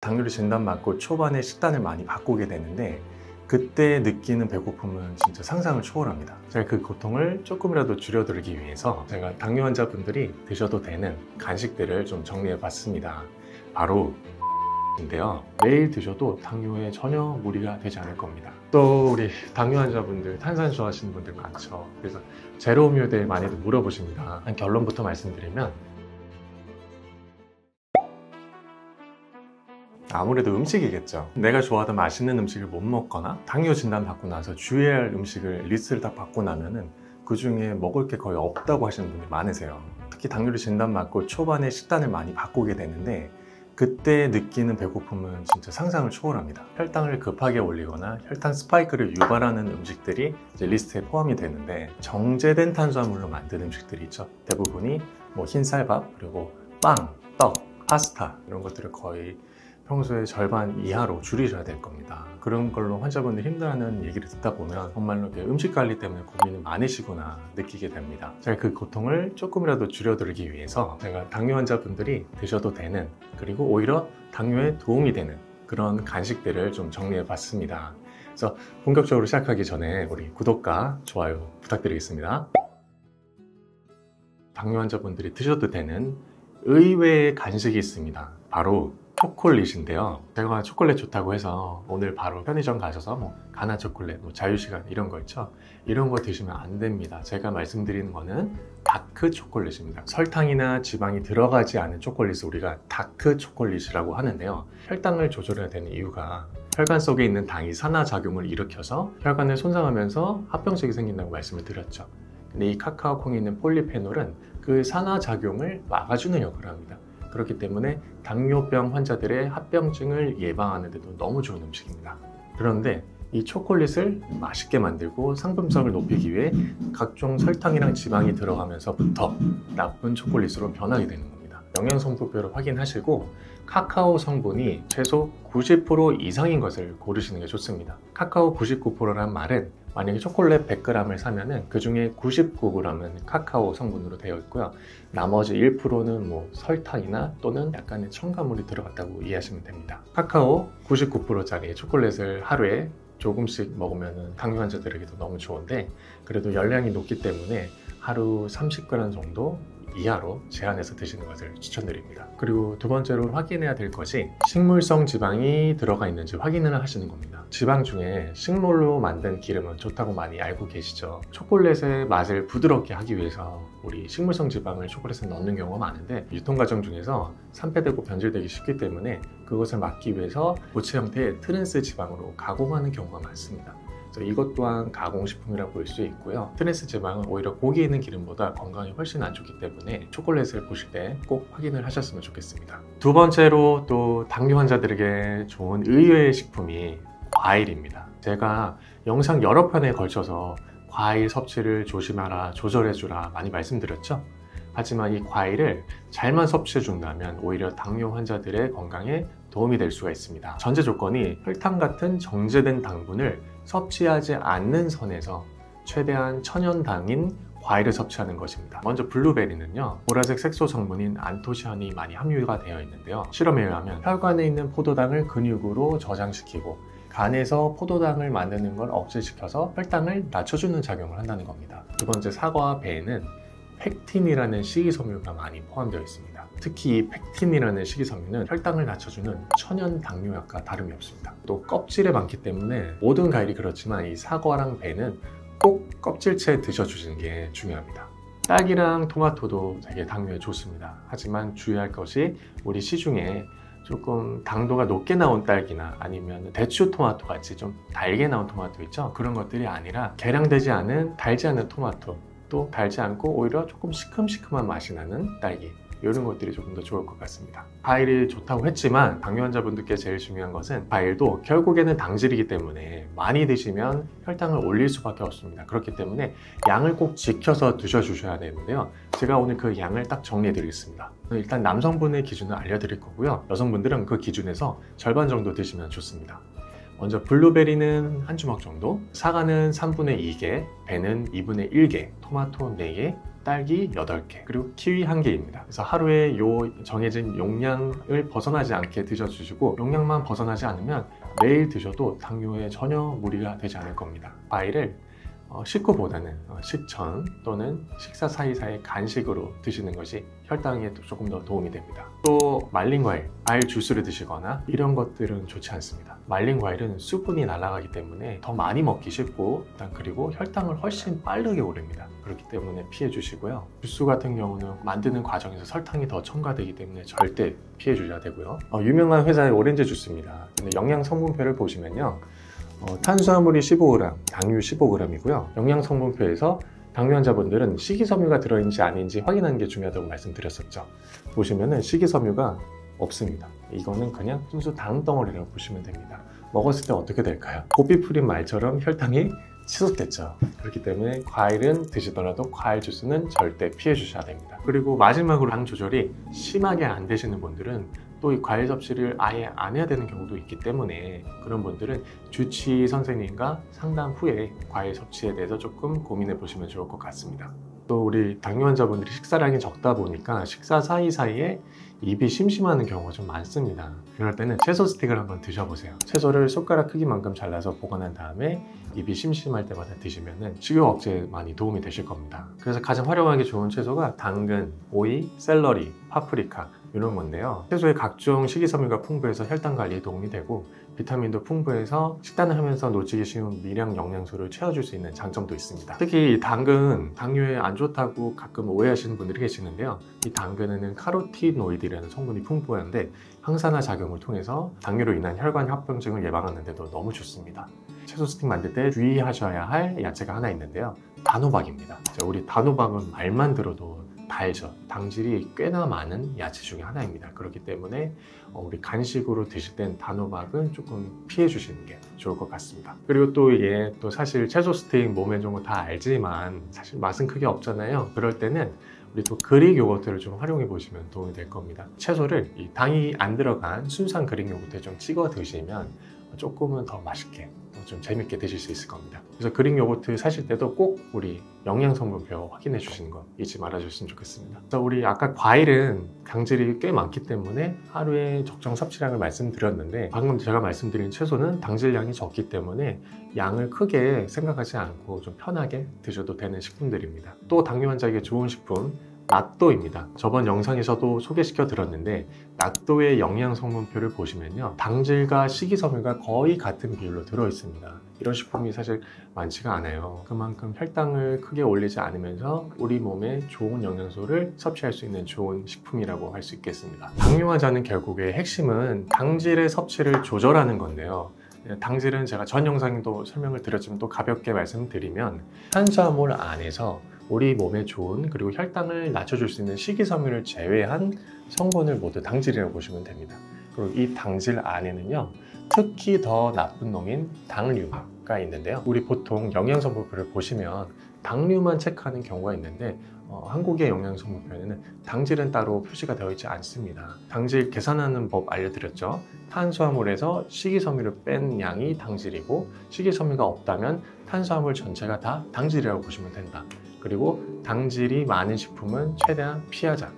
당뇨를 진단받고 초반에 식단을 많이 바꾸게 되는데 그때 느끼는 배고픔은 진짜 상상을 초월합니다. 제가 그 고통을 조금이라도 줄여드리기 위해서 제가 당뇨 환자분들이 드셔도 되는 간식들을 좀 정리해 봤습니다. 바로 인데요, 매일 드셔도 당뇨에 전혀 무리가 되지 않을 겁니다. 또 우리 당뇨 환자분들 탄산 좋아하시는 분들 많죠. 그래서 제로 음료에 대해 많이들 물어보십니다. 한 결론부터 말씀드리면 아무래도 음식이겠죠. 내가 좋아하던 맛있는 음식을 못 먹거나 당뇨 진단 받고 나서 주의해야 할 음식을 리스트를 딱 받고 나면은 그 중에 먹을 게 거의 없다고 하시는 분들이 많으세요. 특히 당뇨를 진단받고 초반에 식단을 많이 바꾸게 되는데 그때 느끼는 배고픔은 진짜 상상을 초월합니다. 혈당을 급하게 올리거나 혈당 스파이크를 유발하는 음식들이 이제 리스트에 포함이 되는데 정제된 탄수화물로 만든 음식들이 있죠. 대부분이 뭐 흰쌀밥, 그리고 빵, 떡, 파스타 이런 것들을 거의 평소에 절반 이하로 줄이셔야 될 겁니다. 그런 걸로 환자분들 힘들어하는 얘기를 듣다 보면 정말로 음식 관리 때문에 고민이 많으시구나 느끼게 됩니다. 제가 그 고통을 조금이라도 줄여드리기 위해서 제가 당뇨 환자분들이 드셔도 되는, 그리고 오히려 당뇨에 도움이 되는 그런 간식들을 좀 정리해 봤습니다. 그래서 본격적으로 시작하기 전에 우리 구독과 좋아요 부탁드리겠습니다. 당뇨 환자분들이 드셔도 되는 의외의 간식이 있습니다. 바로 초콜릿인데요. 제가 초콜릿 좋다고 해서 오늘 바로 편의점 가셔서 뭐 가나 초콜릿, 뭐 자유시간 이런 거 있죠. 이런 거 드시면 안 됩니다. 제가 말씀드리는 거는 다크 초콜릿입니다. 설탕이나 지방이 들어가지 않은 초콜릿을 우리가 다크 초콜릿이라고 하는데요. 혈당을 조절해야 되는 이유가 혈관 속에 있는 당이 산화작용을 일으켜서 혈관을 손상하면서 합병증이 생긴다고 말씀을 드렸죠. 근데 이 카카오 콩에 있는 폴리페놀은 그 산화작용을 막아주는 역할을 합니다. 그렇기 때문에 당뇨병 환자들의 합병증을 예방하는 데도 너무 좋은 음식입니다. 그런데 이 초콜릿을 맛있게 만들고 상품성을 높이기 위해 각종 설탕이랑 지방이 들어가면서부터 나쁜 초콜릿으로 변하게 되는 겁니다. 영양성분표를 확인하시고 카카오 성분이 최소 90% 이상인 것을 고르시는 게 좋습니다. 카카오 99%라는 말은 만약에 초콜릿 100g을 사면은 그 중에 99g은 카카오 성분으로 되어 있고요. 나머지 1%는 뭐 설탕이나 또는 약간의 첨가물이 들어갔다고 이해하시면 됩니다. 카카오 99%짜리 초콜릿을 하루에 조금씩 먹으면 당뇨 환자들에게도 너무 좋은데, 그래도 열량이 높기 때문에 하루 30g 정도 이하로 제한해서 드시는 것을 추천드립니다. 그리고 두 번째로 확인해야 될 것이 식물성 지방이 들어가 있는지 확인을 하시는 겁니다. 지방 중에 식물로 만든 기름은 좋다고 많이 알고 계시죠. 초콜릿의 맛을 부드럽게 하기 위해서 우리 식물성 지방을 초콜릿에 넣는 경우가 많은데 유통 과정 중에서 산패되고 변질되기 쉽기 때문에 그것을 막기 위해서 고체 형태의 트랜스 지방으로 가공하는 경우가 많습니다. 이것 또한 가공식품이라고 볼 수 있고요. 트랜스 지방은 오히려 고기에 있는 기름보다 건강에 훨씬 안 좋기 때문에 초콜릿을 보실 때 꼭 확인을 하셨으면 좋겠습니다. 두 번째로 또 당뇨 환자들에게 좋은 의외의 식품이 과일입니다. 제가 영상 여러 편에 걸쳐서 과일 섭취를 조심하라, 조절해주라 많이 말씀드렸죠. 하지만 이 과일을 잘만 섭취해 준다면 오히려 당뇨 환자들의 건강에 도움이 될 수가 있습니다. 전제 조건이 혈당 같은 정제된 당분을 섭취하지 않는 선에서 최대한 천연당인 과일을 섭취하는 것입니다. 먼저 블루베리는요, 보라색 색소 성분인 안토시아닌이 많이 함유가 되어 있는데요. 실험에 의하면 혈관에 있는 포도당을 근육으로 저장시키고 간에서 포도당을 만드는 걸 억제시켜서 혈당을 낮춰주는 작용을 한다는 겁니다. 두 번째, 사과와 배에는 펙틴이라는 식이섬유가 많이 포함되어 있습니다. 특히 이 펙틴이라는 식이섬유는 혈당을 낮춰주는 천연 당뇨약과 다름이 없습니다. 또 껍질에 많기 때문에 모든 과일이 그렇지만 이 사과랑 배는 꼭 껍질째 드셔주시는 게 중요합니다. 딸기랑 토마토도 되게 당뇨에 좋습니다. 하지만 주의할 것이 우리 시중에 조금 당도가 높게 나온 딸기나 아니면 대추 토마토 같이 좀 달게 나온 토마토 있죠? 그런 것들이 아니라 개량되지 않은 달지 않은 토마토, 또 달지 않고 오히려 조금 시큼시큼한 맛이 나는 딸기, 이런 것들이 조금 더 좋을 것 같습니다. 과일이 좋다고 했지만 당뇨 환자분들께 제일 중요한 것은 과일도 결국에는 당질이기 때문에 많이 드시면 혈당을 올릴 수밖에 없습니다. 그렇기 때문에 양을 꼭 지켜서 드셔주셔야 되는데요. 제가 오늘 그 양을 딱 정리해 드리겠습니다. 일단 남성분의 기준을 알려드릴 거고요. 여성분들은 그 기준에서 절반 정도 드시면 좋습니다. 먼저 블루베리는 한 주먹 정도, 사과는 3분의 2개, 배는 2분의 1개, 토마토 4개, 딸기 8개, 그리고 키위 1개입니다. 그래서 하루에 요 정해진 용량을 벗어나지 않게 드셔주시고, 용량만 벗어나지 않으면 매일 드셔도 당뇨에 전혀 무리가 되지 않을 겁니다. 과일을 식후보다는 식전 또는 식사 사이사이 간식으로 드시는 것이 혈당에 조금 더 도움이 됩니다. 또 말린 과일, 과일 주스를 드시거나 이런 것들은 좋지 않습니다. 말린 과일은 수분이 날아가기 때문에 더 많이 먹기 쉽고, 그리고 혈당을 훨씬 빠르게 오릅니다. 그렇기 때문에 피해 주시고요. 주스 같은 경우는 만드는 과정에서 설탕이 더 첨가되기 때문에 절대 피해 주셔야 되고요. 유명한 회사의 오렌지 주스입니다. 근데 영양 성분표를 보시면요, 탄수화물이 15g, 당류 15g이고요. 영양 성분표에서 당뇨 환자분들은 식이섬유가 들어있는지 아닌지 확인하는 게 중요하다고 말씀드렸었죠. 보시면은 식이섬유가 없습니다. 이거는 그냥 순수 당 덩어리라고 보시면 됩니다. 먹었을 때 어떻게 될까요? 고삐 풀린 말처럼 혈당이 치솟겠죠. 그렇기 때문에 과일은 드시더라도 과일 주스는 절대 피해 주셔야 됩니다. 그리고 마지막으로 당 조절이 심하게 안 되시는 분들은 또 이 과일 섭취를 아예 안 해야 되는 경우도 있기 때문에, 그런 분들은 주치의 선생님과 상담 후에 과일 섭취에 대해서 조금 고민해 보시면 좋을 것 같습니다. 또 우리 당뇨 환자분들이 식사량이 적다 보니까 식사 사이사이에 입이 심심하는 경우가 좀 많습니다. 이럴 때는 채소 스틱을 한번 드셔보세요. 채소를 손가락 크기만큼 잘라서 보관한 다음에 입이 심심할 때마다 드시면 식욕 억제에 많이 도움이 되실 겁니다. 그래서 가장 활용하기 좋은 채소가 당근, 오이, 샐러리, 파프리카 이런 건데요. 채소에 각종 식이섬유가 풍부해서 혈당 관리에 도움이 되고, 비타민도 풍부해서 식단을 하면서 놓치기 쉬운 미량 영양소를 채워줄 수 있는 장점도 있습니다. 특히 이 당근, 당뇨에 안 좋다고 가끔 오해하시는 분들이 계시는데요. 이 당근에는 카로티노이드라는 성분이 풍부한데 항산화 작용을 통해서 당뇨로 인한 혈관 합병증을 예방하는 데도 너무 좋습니다. 채소 스틱 만들 때 주의하셔야 할 야채가 하나 있는데요. 단호박입니다. 우리 단호박은 말만 들어도 달죠. 당질이 꽤나 많은 야채 중에 하나입니다. 그렇기 때문에 우리 간식으로 드실 땐 단호박은 조금 피해 주시는 게 좋을 것 같습니다. 그리고 또 이게 또 사실 채소 스틱 몸에 좋은 거 다 알지만 사실 맛은 크게 없잖아요. 그럴 때는 우리 또 그릭 요거트를 좀 활용해 보시면 도움이 될 겁니다. 채소를 이 당이 안 들어간 순수한 그릭 요거트에 좀 찍어 드시면 조금은 더 맛있게, 좀 재밌게 드실 수 있을 겁니다. 그래서 그릭 요거트 사실 때도 꼭 우리 영양 성분표 확인해 주시는 거 잊지 말아 주셨으면 좋겠습니다. 그래서 우리 아까 과일은 당질이 꽤 많기 때문에 하루에 적정 섭취량을 말씀드렸는데, 방금 제가 말씀드린 채소는 당질량이 적기 때문에 양을 크게 생각하지 않고 좀 편하게 드셔도 되는 식품들입니다. 또 당뇨 환자에게 좋은 식품, 낫또입니다. 저번 영상에서도 소개시켜 드렸는데, 낫또의 영양 성분표를 보시면요, 당질과 식이섬유가 거의 같은 비율로 들어 있습니다. 이런 식품이 사실 많지가 않아요. 그만큼 혈당을 크게 올리지 않으면서 우리 몸에 좋은 영양소를 섭취할 수 있는 좋은 식품이라고 할 수 있겠습니다. 당뇨 환자는 결국에 핵심은 당질의 섭취를 조절하는 건데요. 당질은 제가 전 영상에도 설명을 드렸지만 또 가볍게 말씀드리면, 탄수화물 안에서 우리 몸에 좋은, 그리고 혈당을 낮춰줄 수 있는 식이섬유를 제외한 성분을 모두 당질이라고 보시면 됩니다. 그리고 이 당질 안에는요, 특히 더 나쁜 놈인 당류가 있는데요. 우리 보통 영양성분표를 보시면 당류만 체크하는 경우가 있는데, 한국의 영양성분표에는 당질은 따로 표시가 되어 있지 않습니다. 당질 계산하는 법 알려드렸죠. 탄수화물에서 식이섬유를 뺀 양이 당질이고, 식이섬유가 없다면 탄수화물 전체가 다 당질이라고 보시면 된다. 그리고 당질이 많은 식품은 최대한 피하자.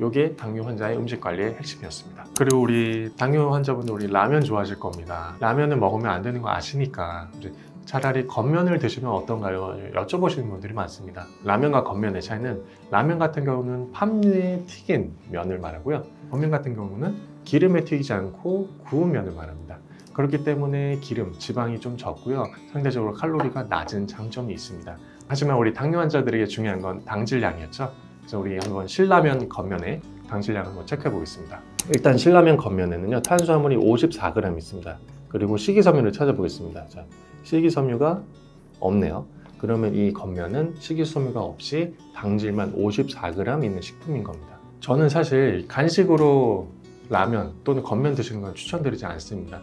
이게 당뇨 환자의 음식 관리의 핵심이었습니다. 그리고 우리 당뇨 환자분들, 우리 라면 좋아하실 겁니다. 라면을 먹으면 안 되는 거 아시니까 차라리 겉면을 드시면 어떤가요? 여쭤보시는 분들이 많습니다. 라면과 겉면의 차이는, 라면 같은 경우는 팜유에 튀긴 면을 말하고요, 겉면 같은 경우는 기름에 튀기지 않고 구운 면을 말합니다. 그렇기 때문에 기름, 지방이 좀 적고요, 상대적으로 칼로리가 낮은 장점이 있습니다. 하지만 우리 당뇨 환자들에게 중요한 건 당질량이었죠. 그래서 우리 한번 신라면 겉면의 당질량을 한번 체크해 보겠습니다. 일단 신라면 겉면에는요, 탄수화물이 54g 있습니다. 그리고 식이섬유를 찾아보겠습니다. 자, 식이섬유가 없네요. 그러면 이 겉면은 식이섬유가 없이 당질만 54g 있는 식품인 겁니다. 저는 사실 간식으로 라면 또는 겉면 드시는 건 추천드리지 않습니다.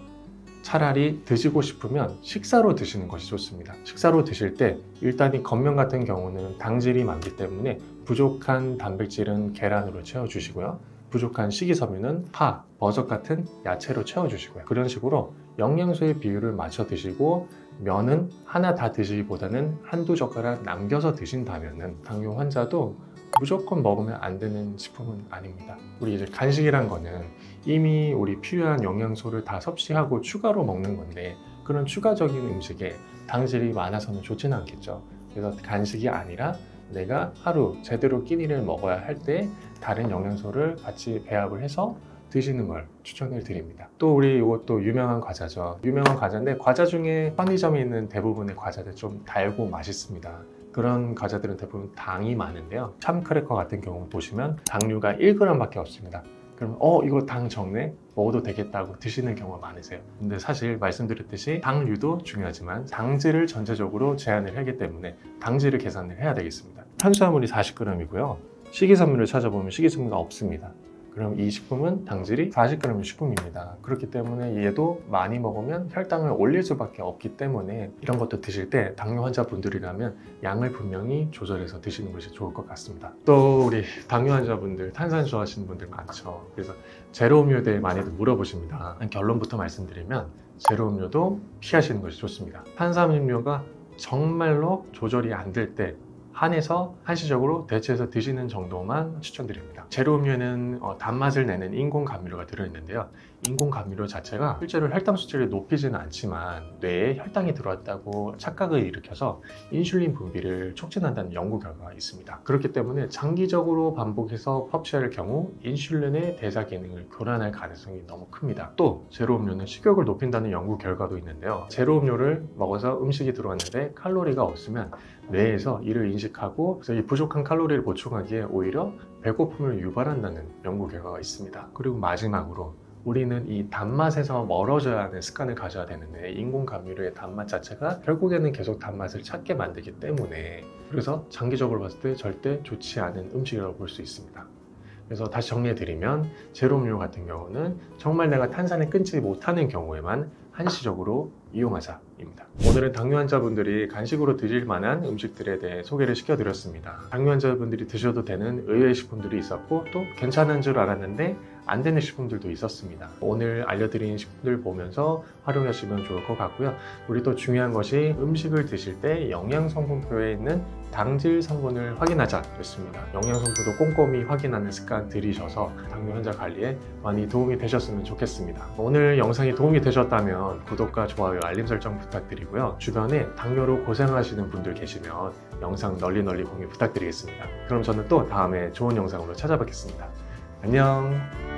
차라리 드시고 싶으면 식사로 드시는 것이 좋습니다. 식사로 드실 때 일단 이 겉면 같은 경우는 당질이 많기 때문에 부족한 단백질은 계란으로 채워주시고요, 부족한 식이섬유는 파, 버섯 같은 야채로 채워주시고요, 그런 식으로 영양소의 비율을 맞춰 드시고, 면은 하나 다 드시기보다는 한두 젓가락 남겨서 드신다면 당뇨 환자도 무조건 먹으면 안 되는 식품은 아닙니다. 우리 이제 간식이란 거는 이미 우리 필요한 영양소를 다 섭취하고 추가로 먹는 건데, 그런 추가적인 음식에 당질이 많아서는 좋지는 않겠죠. 그래서 간식이 아니라 내가 하루 제대로 끼니를 먹어야 할 때 다른 영양소를 같이 배합을 해서 드시는 걸 추천을 드립니다. 또 우리 이것도 유명한 과자죠. 유명한 과자인데, 과자 중에 편의점에 있는 대부분의 과자들 좀 달고 맛있습니다. 그런 과자들은 대부분 당이 많은데요. 참크래커 같은 경우 보시면 당류가 1g 밖에 없습니다. 그러면 이거 당 적네? 먹어도 되겠다고 드시는 경우가 많으세요. 근데 사실 말씀드렸듯이 당류도 중요하지만 당질을 전체적으로 제한을 하기 때문에 당질을 계산을 해야 되겠습니다. 탄수화물이 40g이고요. 식이섬유를 찾아보면 식이섬유가 없습니다. 그럼 이 식품은 당질이 40g의 식품입니다. 그렇기 때문에 얘도 많이 먹으면 혈당을 올릴 수밖에 없기 때문에 이런 것도 드실 때 당뇨 환자분들이라면 양을 분명히 조절해서 드시는 것이 좋을 것 같습니다. 또 우리 당뇨 환자분들 탄산 좋아하시는 분들 많죠. 그래서 제로 음료에 대해 많이들 물어보십니다. 결론부터 말씀드리면 제로 음료도 피하시는 것이 좋습니다. 탄산음료가 정말로 조절이 안 될 때 한해서 한시적으로 대체해서 드시는 정도만 추천드립니다. 제로 음료에는 단맛을 내는 인공 감미료가 들어있는데요. 인공 감미료 자체가 실제로 혈당 수치를 높이지는 않지만 뇌에 혈당이 들어왔다고 착각을 일으켜서 인슐린 분비를 촉진한다는 연구 결과가 있습니다. 그렇기 때문에 장기적으로 반복해서 섭취할 경우 인슐린의 대사 기능을 교란할 가능성이 너무 큽니다. 또 제로 음료는 식욕을 높인다는 연구 결과도 있는데요. 제로 음료를 먹어서 음식이 들어왔는데 칼로리가 없으면 뇌에서 이를 인식하고 그래서 이 부족한 칼로리를 보충하기에 오히려 배고픔을 유발한다는 연구 결과가 있습니다. 그리고 마지막으로 우리는 이 단맛에서 멀어져야 하는 습관을 가져야 되는데, 인공 감미료의 단맛 자체가 결국에는 계속 단맛을 찾게 만들기 때문에, 그래서 장기적으로 봤을 때 절대 좋지 않은 음식이라고 볼 수 있습니다. 그래서 다시 정리해드리면 제로 음료 같은 경우는 정말 내가 탄산을 끊지 못하는 경우에만 한시적으로 이용하자입니다. 오늘은 당뇨 환자분들이 간식으로 드실 만한 음식들에 대해 소개를 시켜드렸습니다. 당뇨 환자분들이 드셔도 되는 의외의 식품들이 있었고, 또 괜찮은 줄 알았는데 안 되는 식품들도 있었습니다. 오늘 알려드린 식품들 보면서 활용하시면 좋을 것 같고요. 우리 또 중요한 것이 음식을 드실 때 영양성분표에 있는 당질 성분을 확인하자 였습니다. 영양성분도 꼼꼼히 확인하는 습관 들이셔서 당뇨 환자 관리에 많이 도움이 되셨으면 좋겠습니다. 오늘 영상이 도움이 되셨다면 구독과 좋아요, 알림 설정 부탁드리고요. 주변에 당뇨로 고생하시는 분들 계시면 영상 널리 공유 부탁드리겠습니다. 그럼 저는 또 다음에 좋은 영상으로 찾아뵙겠습니다. 안녕.